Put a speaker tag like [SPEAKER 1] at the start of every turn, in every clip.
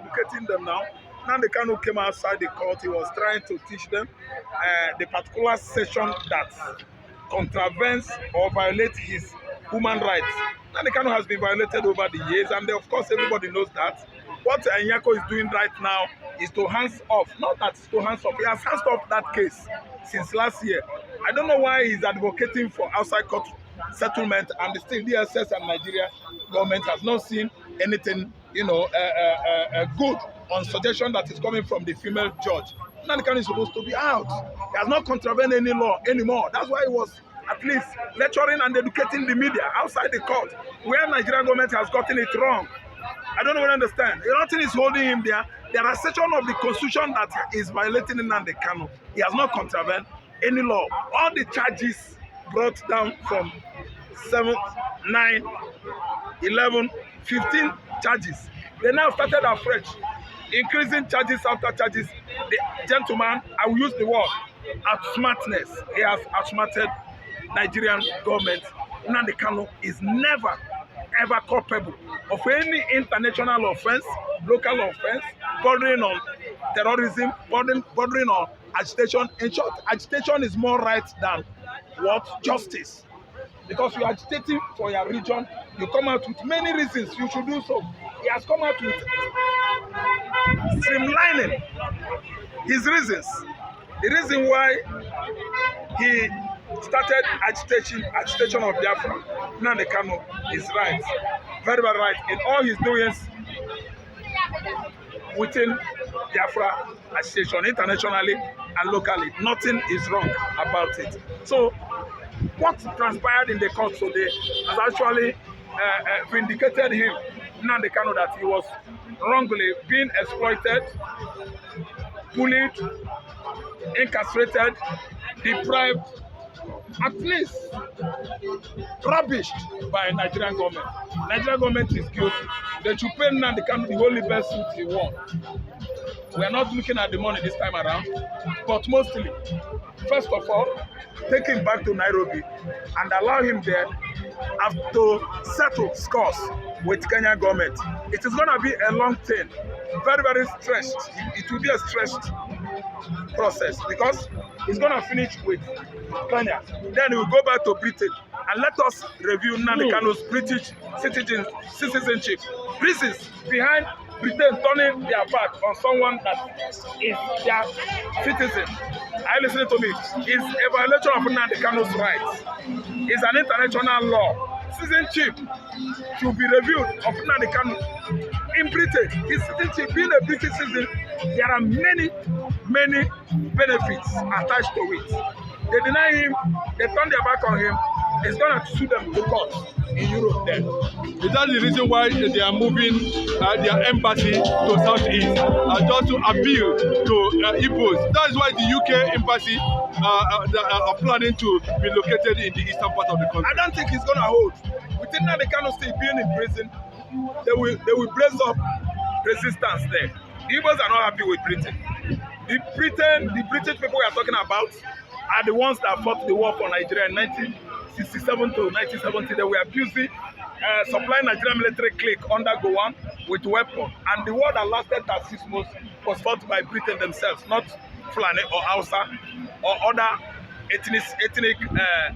[SPEAKER 1] educating them now. Nnamdi Kanu came outside the court. He was trying to teach them the particular section that contravenes or violates his human rights. Nnamdi Kanu has been violated over the years, and of course everybody knows that. What Nyanko is doing right now is to hands off. Not that it's to hands off. He has hands off that case since last year. I don't know why he's advocating for outside court settlement, and the still DSS and Nigeria government has not seen anything, good on suggestion that is coming from the female judge. Nnamdi Kanu is supposed to be out. He has not contravened any law anymore. That's why he was at least lecturing and educating the media outside the court, where Nigerian government has gotten it wrong. I don't even understand. Nothing is holding him there. There are sections of the constitution that is violating Nnamdi Kanu. He has not contravened any law. All the charges brought down from 7, 9, 11, 15 charges. They now started afresh, increasing charges after charges. The gentleman, I will use the word, outsmartness. He has outsmarted Nigerian government. Nnamdi Kanu is never, ever culpable of any international offense, local offense, bordering on terrorism, bordering on agitation. In short, agitation is more right than what? Justice. Because you are agitating for your region, you come out with many reasons you should do so. He has come out with streamlining his reasons. The reason why he started agitation of Biafran, Nnamdi Kanu, is right. Very, very right. In all his doings within Biafra agitation, internationally and locally, nothing is wrong about it. So, what transpired in the court today has actually vindicated him, Nnamdi Kanu, that he was wrongly being exploited, bullied, incarcerated, deprived, at least rubbished by Nigerian government. Nigerian government is guilty. They should pay Nnamdi Kanu the only best suit he won. We are not looking at the money this time around, but mostly, first of all, take him back to Nairobi and allow him there to settle scores with Kenya government. It is going to be a long thing, very, very stressed. It will be a stressed process because it's going to finish with Kenya. Then he will go back to Britain and let us review Nnamdi Kanu's British citizenship. Reasons behind Britain turning their back on someone that is their citizen. Are you listening to me? It's a violation of Nnamdi Kanu's rights. It's an international law. Citizenship should be reviewed of Nnamdi Kanu in Britain. His citizenship, being a British citizen, there are many benefits attached to it. They deny him, they turn their back on him. It's going to sue them to court in Europe then.
[SPEAKER 2] Is that the reason why they are moving their embassy to Southeast just to appeal to Igbos? That is why the UK embassy are planning to be located in the eastern part of the country.
[SPEAKER 1] I don't think it's going to hold. Within Nnamdi Kanu still being in prison, they will raise up resistance there. The Igbos are not happy with Britain. The British people we are talking about are the ones that fought the war for Nigeria in 1967 to 1970. They were abusing supplying Nigerian military clique under Gowon with weapons. And the war that lasted 6 months was fought by Britain themselves, not Fulani or Hausa or other ethnic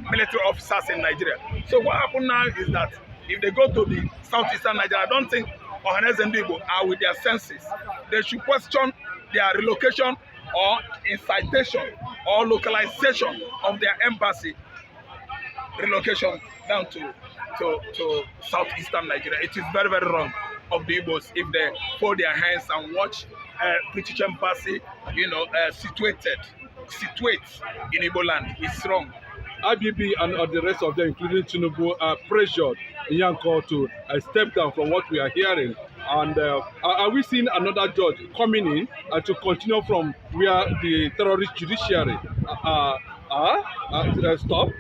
[SPEAKER 1] military officers in Nigeria. So what happened now is that if they go to the southeastern Nigeria, I don't think Ohanes and Igbo are with their senses. They should question their relocation or incitation or localization of their embassy relocation down to southeastern Nigeria. It is very, very wrong of the Igbos if they fold their hands and watch British embassy, situate in Igbo land. It's wrong.
[SPEAKER 2] IBB and the rest of them, including Tinubu, pressured Nyanko to step down from what we are hearing. And are we seeing another judge coming in to continue from where the terrorist judiciary stopped,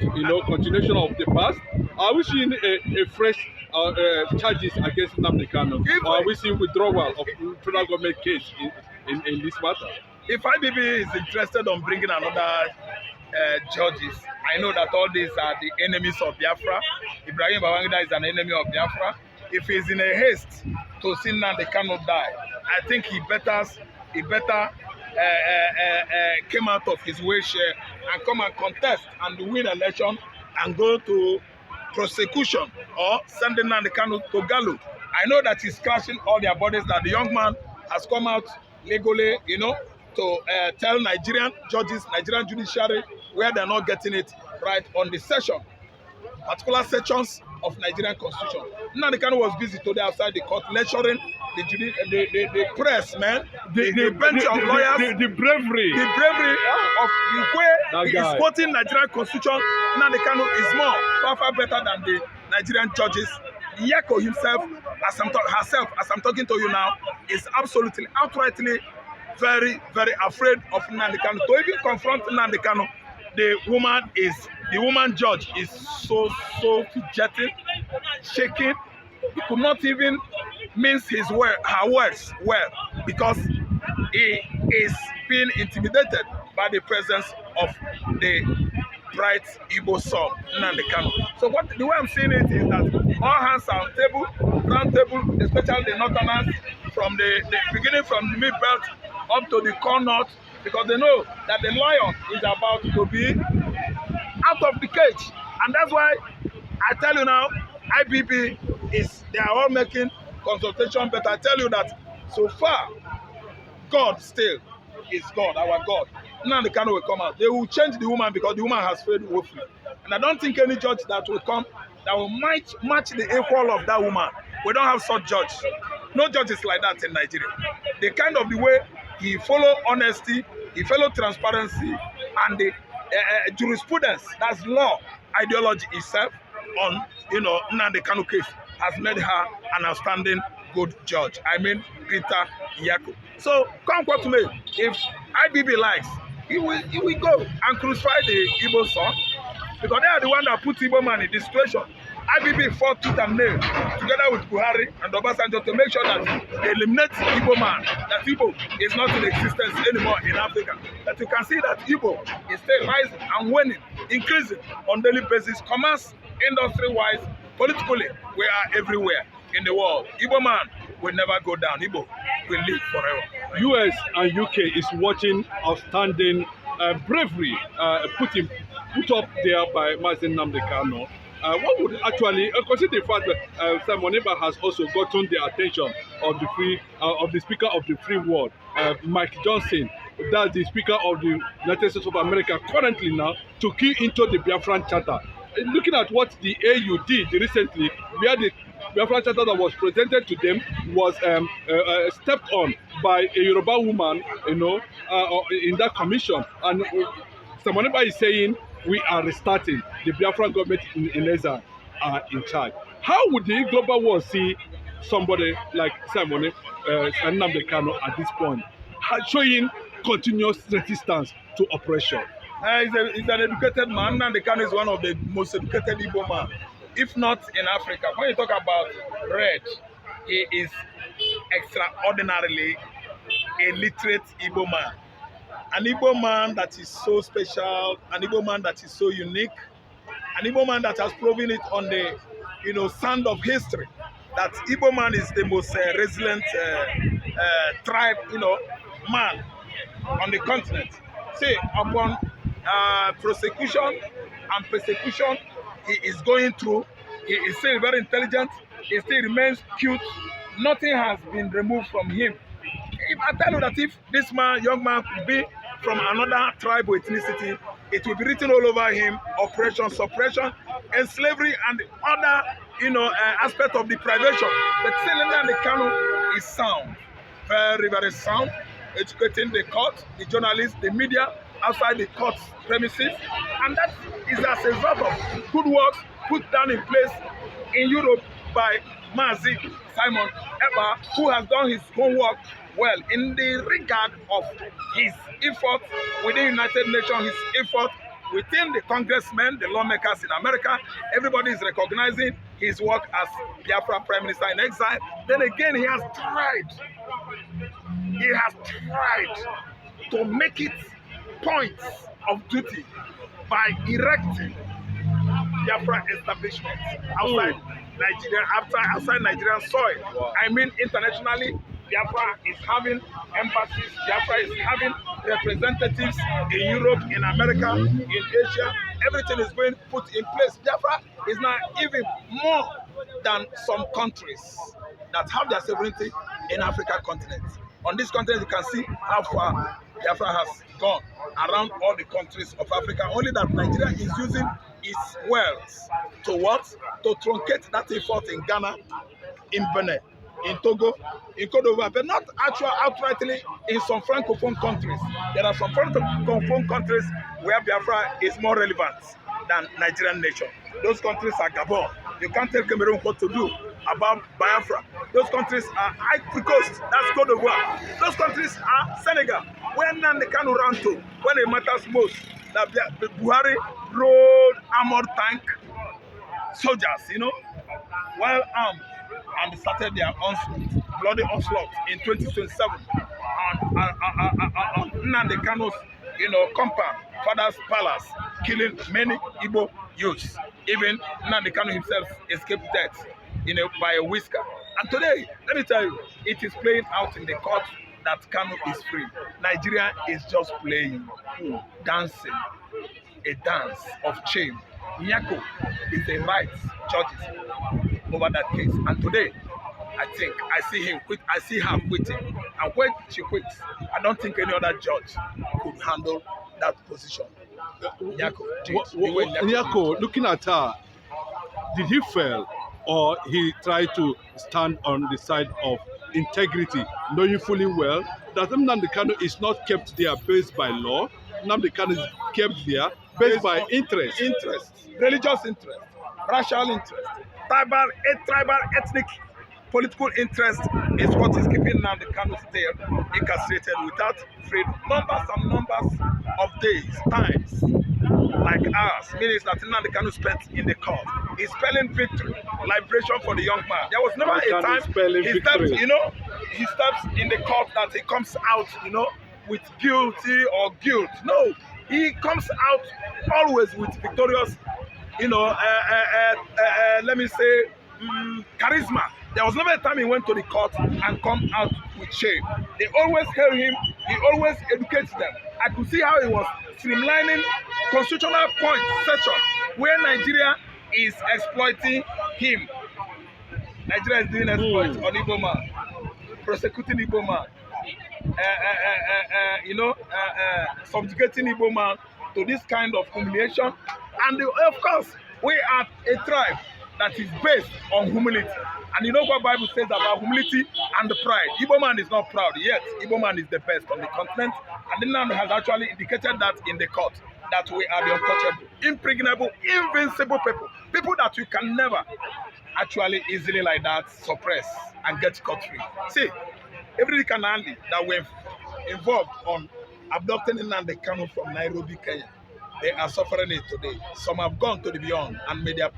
[SPEAKER 2] continuation of the past? Are we seeing a fresh charges against Nnamdi Kanu? Or are we seeing withdrawal of federal government case in this matter?
[SPEAKER 1] If IBB is interested on bringing another judges, I know that all these are the enemies of Biafra. Ibrahim Babangida is an enemy of Biafra. If he's in a haste to see Nnamdi Kanu die, I think he better came out of his way share and come and contest and win election and go to prosecution or sending Nnamdi Kanu to Gallo. I know that he's crashing all their bodies, that the young man has come out legally, you know, to tell Nigerian judges, Nigerian judiciary, where they're not getting it right on the session, particular sections of Nigerian constitution. Nnamdi Kanu was busy today outside the court lecturing the press, man, the bench of lawyers,
[SPEAKER 2] the bravery
[SPEAKER 1] of the way he is quoting Nigerian constitution. Nnamdi Kanu is far better than the Nigerian judges. Nyanko himself, as I'm talking to you now, is absolutely, outrightly very afraid of Nnamdi Kanu. To even confront Nnamdi Kanu, the woman judge is so fidgeting, shaking. He could not even mince her words well, because he is being intimidated by the presence of the bright Igbo son, Nnamdi Kanu. So the way I'm seeing it is that all hands are on table, round table, especially the northerners, from the beginning from the mid belt up to the core north, because they know that the lion is about to be out of the cage. And that's why I tell you now, IBB they are all making consultation, but I tell you that so far, God still is God, our God. Nnamdi Kanu will come out. They will change the woman because the woman has failed woefully. And I don't think any judge that will come that will match the equal of that woman. We don't have such judge. No judges like that in Nigeria. The kind of the way he follow honesty, he follow transparency, and the jurisprudence, that's law, ideology itself on, Nnamdi Kanu case has made her an outstanding good judge. I mean, Peter Nyanko. So come quote me. If IBB likes, he will go and crucify the Igbo son, because they are the one that put Igbo man in this situation. IBB fought tooth and nail together with Buhari and Obasanjo to make sure that they eliminate Igbo man, that Igbo is not in existence anymore in Africa. That you can see that Igbo is still rising and winning, increasing on daily basis, commerce, industry-wise, politically, we are everywhere in the world. Igbo man will never go down. Igbo will live forever.
[SPEAKER 2] US and UK is watching outstanding bravery put up there by Mazen Nnamdi Kanu. What would actually consider the fact that Simon Ekpa has also gotten the attention of the Speaker of the Free World, Mike Johnson, that's the Speaker of the United States of America currently now, to key into the Biafran Charter. Looking at what the AU did recently, where the Biafran Charter that was presented to them was stepped on by a Yoruba woman, in that commission, and Simon Ekpa is saying, we are restarting. The Biafran government in exile are in charge. How would the global world see somebody like Simon Nnamdi Kanu at this point, showing continuous resistance to oppression?
[SPEAKER 1] He's an educated man. Nnamdi Kanu is one of the most educated Igbo men, if not in Africa. When you talk about red, he is extraordinarily a literate Igbo man. An Igbo man that is so special, an Igbo man that is so unique, an Igbo man that has proven it on the, sand of history, that Igbo man is the most resilient tribe, man on the continent. See, upon prosecution and persecution he is going through, he is still very intelligent, he still remains cute, nothing has been removed from him. If I tell you that if this young man could be from another tribe or ethnicity, it will be written all over him: oppression, suppression, and slavery, and other, aspect of deprivation. But still, Nnamdi Kanu is sound, very sound, educating the court, the journalists, the media outside the court premises, and that is as a result of good work put down in place in Europe by Mazi Simon Ekpa, who has done his homework well in the regard of his effort within the United Nations, his effort within the congressmen, the lawmakers in America. Everybody is recognizing his work as Biafran Prime Minister in exile. Then again, he has tried to make it points of duty by erecting Biafran establishments outside Nigeria, outside Nigerian soil. Wow. I mean internationally, Biafra is having embassies, Biafra is having representatives in Europe, in America, in Asia. Everything is being put in place. Biafra is now even more than some countries that have their sovereignty in African continent. On this continent, you can see how far Biafra has gone around all the countries of Africa. Only that Nigeria is using its wealth to what? To truncate that effort in Ghana, in Benin, in Togo, in Cote d'Ivoire, but not outrightly in some francophone countries. There are some francophone countries where Biafra is more relevant than Nigerian nation. Those countries are Gabon. You can't tell Cameroon what to do about Biafra. Those countries are Ivory Coast, that's Cote d'Ivoire. Those countries are Senegal, where Nnamdi Kanu ran to when it matters most. That Buhari rode armored tank soldiers, you know, well armed, and started their onslaught, bloody onslaught in 2027 on Nnamdi Kanu's, you know, compound, father's palace, killing many Igbo youths. Even Nnamdi Kanu himself escaped death, you know, by a whisker. And today, let me tell you, it is playing out in the court that Kanu is free. Nigeria is just playing, dancing, a dance of shame. Nyanko is the right judges over that case. And today, I think I see him quit. I see her quitting. And when she quits, I don't think any other judge could handle that position. Nyanko did.
[SPEAKER 2] Nyanko, looking at her, did he fail or he tried to stand on the side of integrity, knowing fully well that Nnamdi Kanu is not kept there based by law? Nnamdi Kanu is kept there based by interest.
[SPEAKER 1] Religious interest, racial interest, tribal, ethnic, political interest is what is keeping Nnamdi Kanu still incarcerated without freedom. Numbers and numbers of days, times, like ours, meaning that Nnamdi Kanu spent in the court. He's spelling victory, liberation for the young man. There was never a time he steps, you know, he steps in the court that he comes out, you know, with guilty or guilt. No, he comes out always with victorious, you know, let me say, charisma. There was never a time he went to the court and come out with shame. They always hail him. He always educates them. I could see how he was streamlining constitutional point section where Nigeria is exploiting him. Nigeria is doing exploit on Igbo man, prosecuting Igbo man, you know, subjugating Igbo man to this kind of humiliation. And of course, we are a tribe that is based on humility. And you know what Bible says about humility and the pride. Igbo man is not proud, yet Igbo man is the best on the continent. And the land has actually indicated that in the court, that we are the untouchable, impregnable, invincible people. People that you can never actually easily like that suppress and get scot-free. See, every Kanali that were involved on abducting Nnamdi Kanu from Nairobi, Kenya, they are suffering it today. Some have gone to the beyond and may their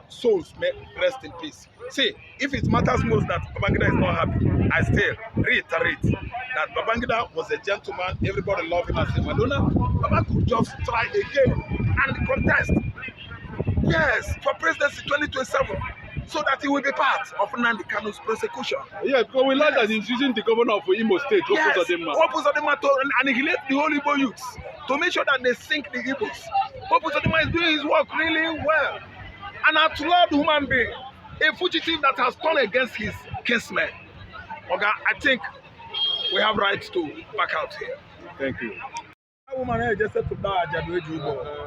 [SPEAKER 1] souls may rest in peace. See, if it matters most that Babangida is not happy, I still reiterate that Babangida was a gentleman. Everybody loved him as a Madonna. Baba could just try again and contest. Yes, for presidency 2027. So that he will be part of Nnamdi Kanu's prosecution.
[SPEAKER 2] Yeah, because we learned that he's using the governor of Imo State,
[SPEAKER 1] yes, Opus Odema to annihilate the whole Igbo youths to make sure that they sink the Igbos. Opus Odema is doing his work really well. An outlawed human being, a fugitive that has turned against his kinsmen. Okay, I think we have rights to back out here.
[SPEAKER 2] Thank you.
[SPEAKER 1] That woman just said to die.